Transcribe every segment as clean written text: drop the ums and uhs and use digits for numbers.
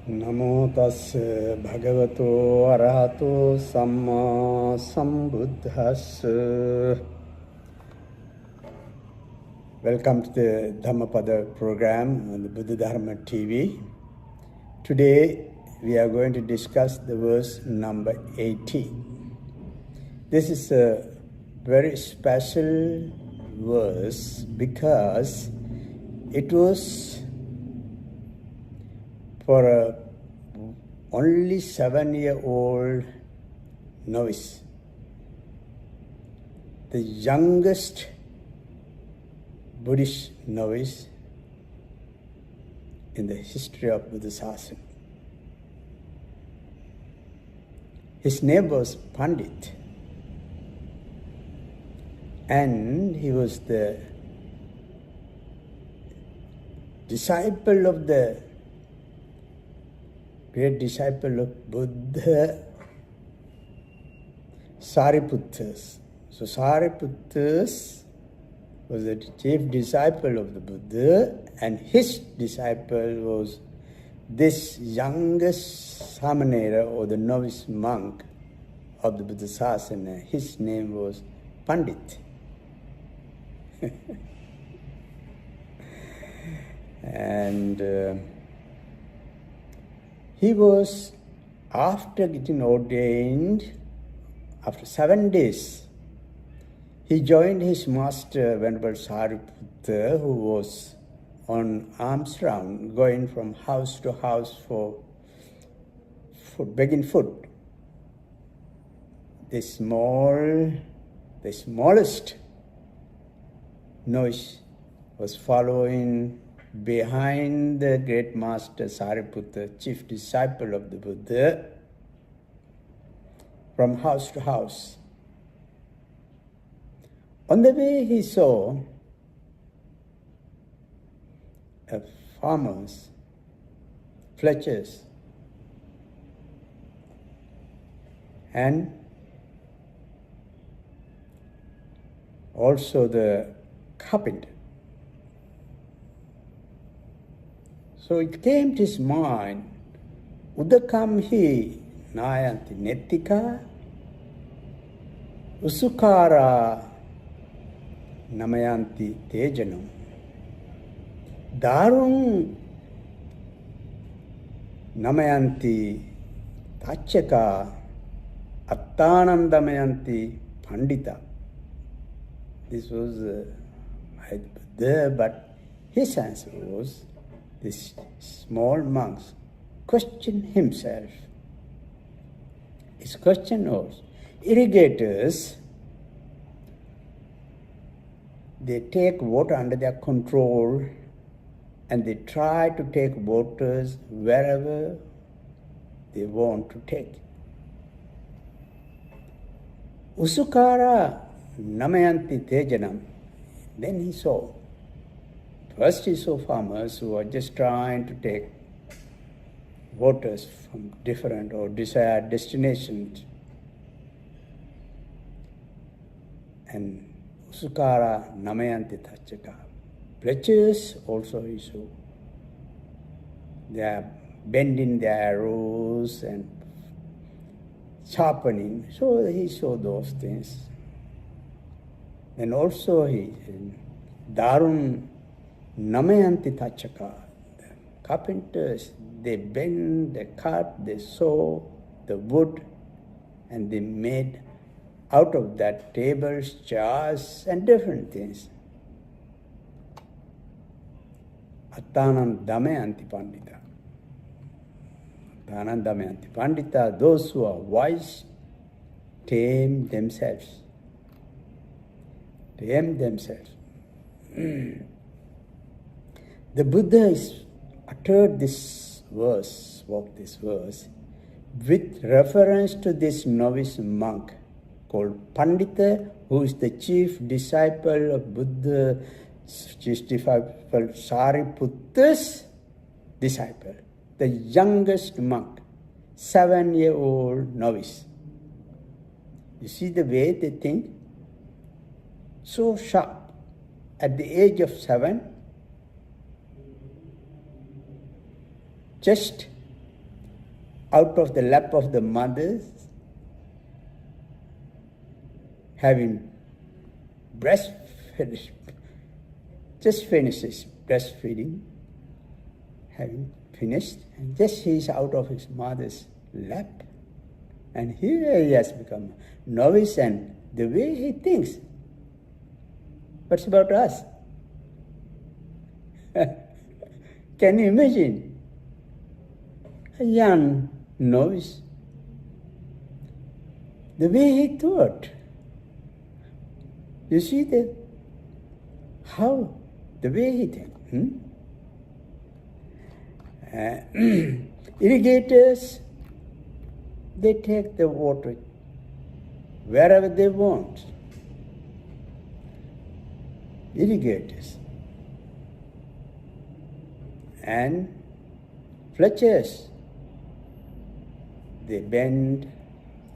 Namo tassa bhagavato arahato samma sambuddhassa. Welcome to the Dhammapada program on the Buddha Dharma TV. Today we are going to discuss the verse number 18. This is a very special verse because it was for a only 7-year-old novice, the youngest Buddhist novice in the history of Buddha Sasana. His name was Pandit, and he was the disciple of the great disciple of Buddha, Sariputtas. So Sariputtas was the chief disciple of the Buddha, and his disciple was this youngest Samanera or the novice monk of the Buddha Sasana. His name was Pandit. And he was, after getting ordained, after 7 days, he joined his master, Venerable Sariputta, who was on alms round, going from house to house for begging food. The smallest novice was following behind the great master Sariputta, chief disciple of the Buddha, from house to house. On the way he saw farmers, fletchers, and also the carpenter. So it came to his mind, Udakam hi nayanti nettika, usukara namayanti tejanam, darung namayanti tachaka, attanam damayanti pandita. This was there, but his answer was, this small monk questioned himself. His question was, irrigators, they take water under their control and they try to take waters wherever they want to take. Usukara namayanti tejanam. Then he saw. First he saw farmers who were just trying to take waters from different or desired destinations. And Usukara namayanti tachaka. Fletchers also he saw. They are bending their arrows and sharpening. So he saw those things. And also he, Darun namayanti tachaka. The carpenters, they bend, they cut, they saw the wood, and they made out of that tables, chairs, and different things. Attanam damayanti pandita. Attanam damayanti pandita. Those who are wise tame themselves. Tame themselves. The Buddha uttered this verse, spoke this verse, with reference to this novice monk called Pandita, who is the chief disciple of Buddha, chief disciple Sariputta's disciple, the youngest monk, 7-year-old novice. You see the way they think? So sharp. At the age of 7, just out of the lap of the mothers, having breastfed, just finishes breastfeeding, having finished, and just he is out of his mother's lap. And here he has become novice, and the way he thinks. What's about us? Can you imagine? A young novice, the way he thought. You see how the way he thinks. Irrigators, they take the water wherever they want. Irrigators. And fletchers, they bend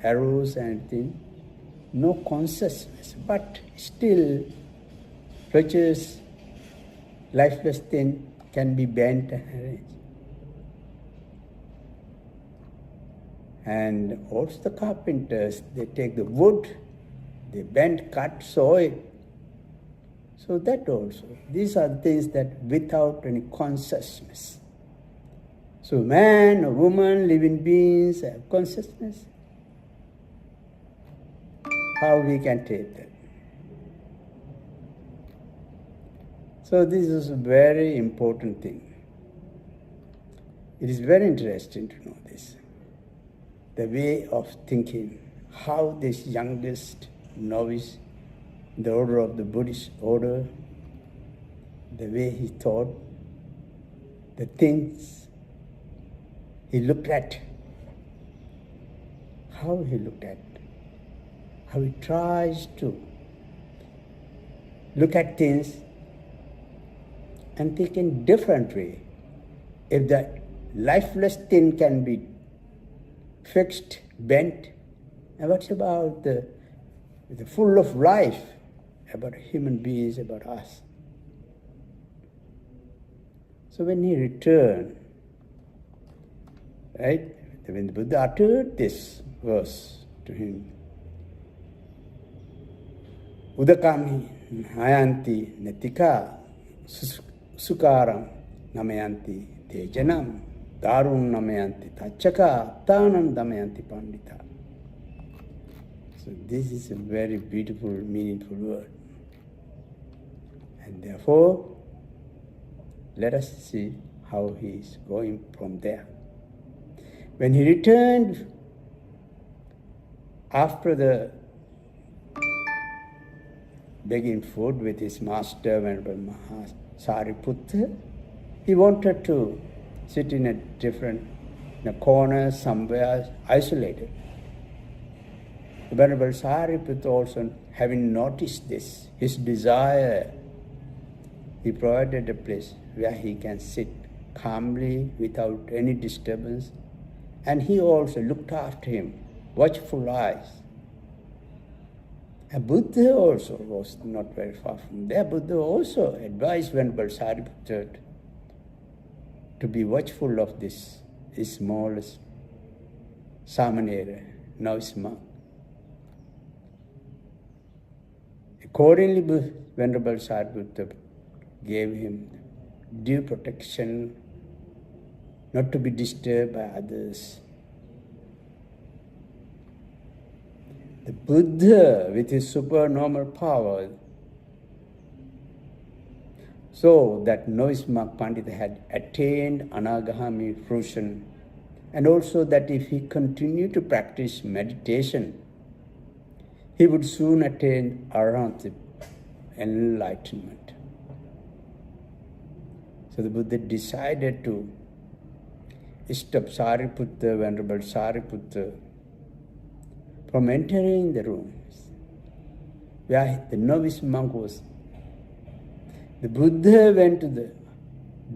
arrows and things, no consciousness, but still fletchers, lifeless thing, can be bent and arranged. And also the carpenters, they take the wood, they bend, cut, saw it. So that also, these are things that without any consciousness. So man or woman, living beings have consciousness. How we can take that? So this is a very important thing. It is very interesting to know this. The way of thinking, how this youngest novice, the order of the Buddhist order, the way he thought, the things he looked at, how he looked at, how he tries to look at things and think in different way. If the lifeless thing can be fixed, bent, and what's about the full of life, about human beings, about us? So when he returned, right, when the Buddha uttered this verse to him, Udakami hayanti netika sukaram namayanti tejanam darun namayanti tachaka attanam damayanti pandita. So this is a very beautiful, meaningful word. And therefore, let us see how he is going from there. When he returned after the begging food with his master, Venerable Sariputta, he wanted to sit in a corner somewhere isolated. The Venerable Sariputta also, having noticed this, his desire, he provided a place where he can sit calmly without any disturbance, and he also looked after him, watchful eyes. A Buddha also was not very far from there. Buddha also advised Venerable Sariputta to be watchful of this, his smallest Samanera, novice monk. Accordingly, Venerable Sariputta gave him due protection, not to be disturbed by others. The Buddha, with his supernormal power, so that novice monk Pandita had attained Anagami fruition, and also that if he continued to practice meditation, he would soon attain Arahant, enlightenment. So the Buddha decided to stop Sariputta, Venerable Sariputta, from entering the rooms where the novice monk was. The Buddha went to the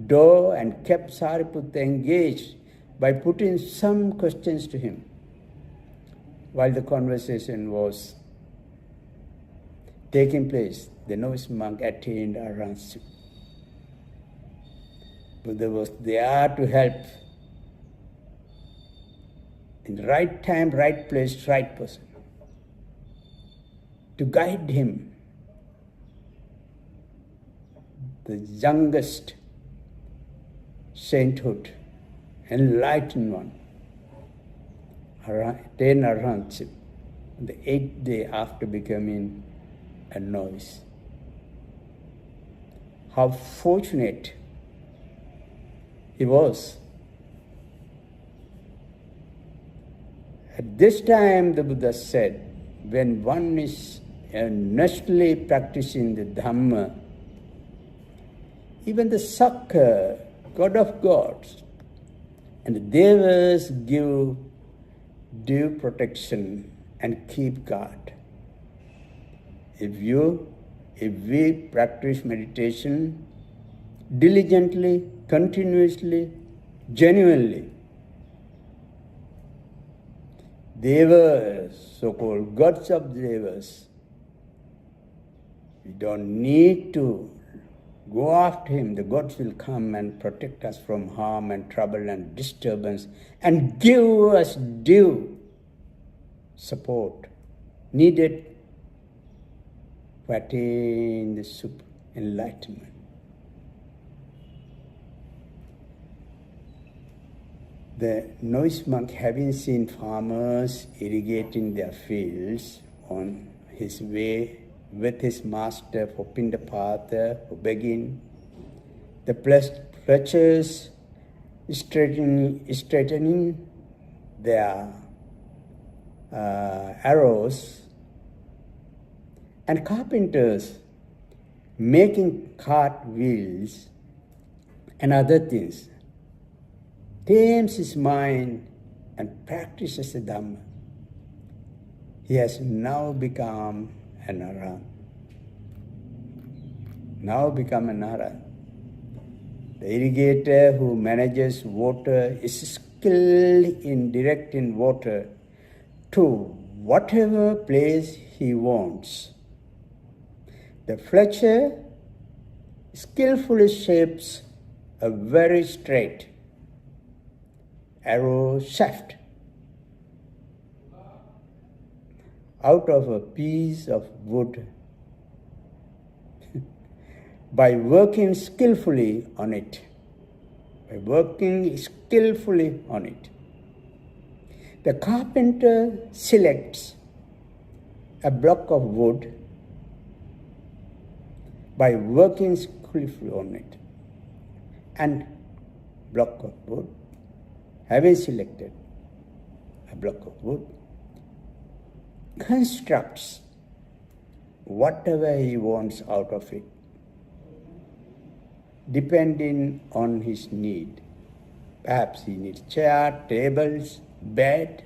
door and kept Sariputta engaged by putting some questions to him. While the conversation was taking place, the novice monk attained Arahantship. Buddha was there to help in the right time, right place, right person to guide him, the youngest sainthood, enlightened one, attained arahantship on the 8th day after becoming a novice. How fortunate he was. At this time, the Buddha said, when one is earnestly practicing the Dhamma, even the Sakka, God of gods, and the Devas give due protection and keep guard. If we practice meditation diligently, continuously, genuinely, Devas, so-called gods of Devas, we don't need to go after him. The gods will come and protect us from harm and trouble and disturbance and give us due support needed to attain the super enlightenment. The novice monk, having seen farmers irrigating their fields on his way with his master for Pindapata, for begging, the fletchers straightening their arrows, and carpenters making cart wheels and other things, tames his mind and practices the Dhamma. He has now become an arahant. The irrigator who manages water is skilled in directing water to whatever place he wants. The fletcher skillfully shapes a very straight arrow shaft out of a piece of wood by working skillfully on it. The carpenter selects a block of wood by working skillfully on it, and block of wood, having selected a block of wood, constructs whatever he wants out of it, depending on his need. Perhaps he needs chair, tables, bed.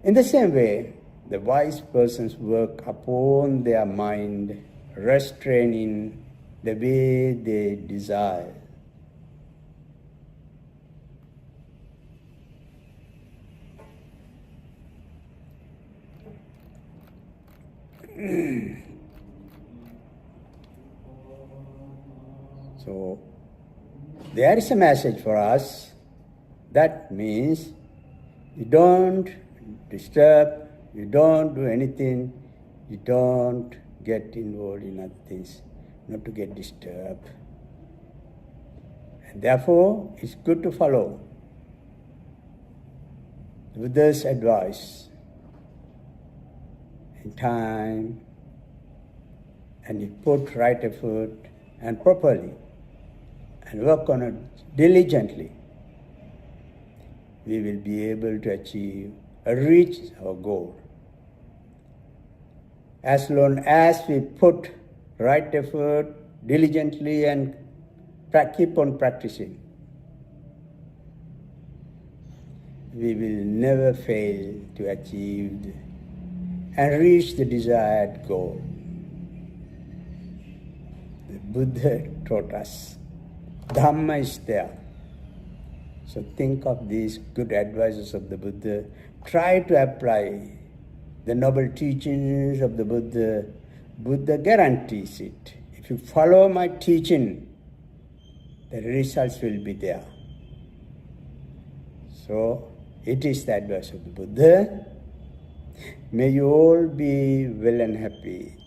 In the same way, the wise persons work upon their mind, restraining the way they desire. So, there is a message for us. That means you don't disturb, you don't do anything, you don't get involved in other things, not to get disturbed. And therefore, it's good to follow the Buddha's advice in time, and you put right effort and properly, and work on it diligently. We will be able to achieve or reach our goal. As long as we put right effort diligently and keep on practicing, we will never fail to achieve and reach the desired goal. The Buddha taught us Dhamma is there. So think of these good advices of the Buddha. Try to apply the noble teachings of the Buddha. Buddha guarantees it. If you follow my teaching, the results will be there. So, it is the advice of the Buddha. May you all be well and happy.